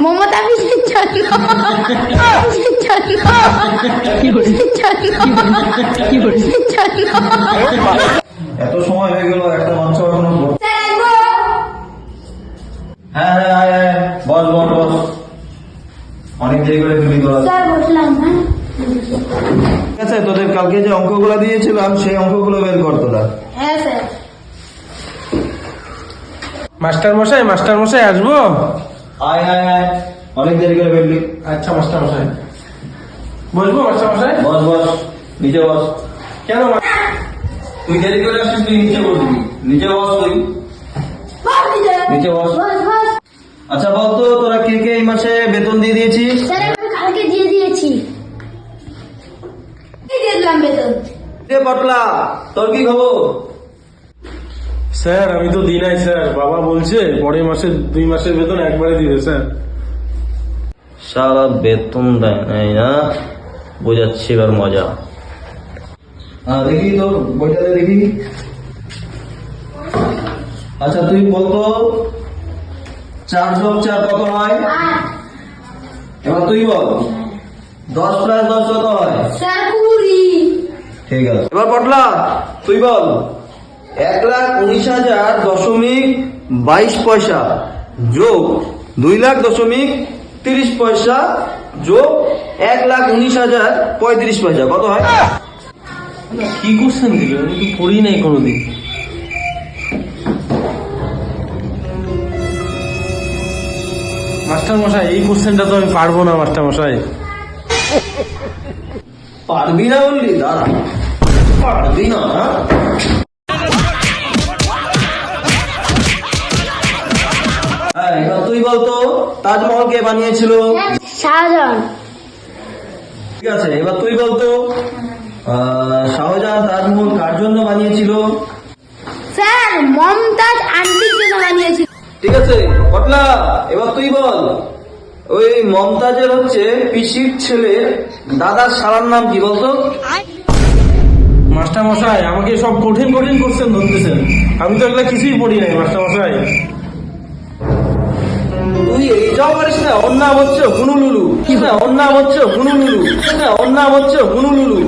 মমতা অফিসের জন্য এত সময় হয়ে গেল, একটা মাংস এখনো হ্যাঁ হ্যাঁ হ্যাঁ বস বস বস, অনেক দেরি করে তুমি বসলাম। ঠিক আছে, তোদের কালকে যে অঙ্কগুলো দিয়েছিলাম সেই অঙ্কগুলো বের কর তোরা। হ্যাঁ স্যার। মাস্টার মশাই আসবো? আয় আয় আয়, অনেক দেরি করে বেরলি। আচ্ছা মাস্টার মশাই, বসবো মাস্টার মশাই? বস বস, নিচে বস। কেন তুই দেরি করে আসছিস, তুই নিচে বসবি। নিচে বস তুই, নিচে বস। আচ্ছা বলতো, তোরা কে কে এই মাসে বেতন দিয়ে দিয়েছিস? স্যার আমি কালকে দিয়ে দিয়েছি, দিয়ে দিলাম বেতন। পটলা, তোর কি খবর? স্যার আমি তো দিই নাই স্যার, বাবা বলছে পরের মাসে 2 মাসের বেতন একবারে দিবে স্যার। সারা বেতন দেয় নাই না, বোঝাচ্ছি এবার মজা। দেখি তোর বইটাতে দেখি। আচ্ছা তুই বলতো 4 যোগ 4 কত হয়? এবার তুই বল 10 প্লাস 10 কত হয়? স্যার 20। ঠিক আছে, এবার পটলা তুই বল 1,19,000.22 যোগ 2,00,000.30 যোগ 1,19,035 কত হয়? কি কোশ্চেন দিল, আমি তো পড়ি নাই কোনোদিন। মাস্টার মশাই এই কোশ্চেনটা তো আমি পারবো না মাস্টার মশাই। পারবি না বললি? দাঁড়া, পারবি না? হ্যাঁ এবার তুই বলতো তাজমহল কে বানিয়েছিল? শাহজাহান। ঠিক আছে, এবার তুই বলতো শাহজাহান তাজমহল কার জন্য বানিয়েছিল? স্যার মমতাজ আন্টির জন্য বানিয়েছি। ঠিক আছে পটলা, এবার তুই বল ওই মমতাজের হচ্ছে পিসির ছেলে দাদার শালার নাম কি বলতো? মাস্টার মশাই আমাকে সব কঠিন কোশ্চেন ধরতেছেন, আমি তো এগুলা কিছুই পড়ি নাই মাস্টার মশাই। তুই এইটাও পারিস না? ওর নাম হচ্ছে হুনুলুলু। ওর নাম হচ্ছে হুনুলুলু।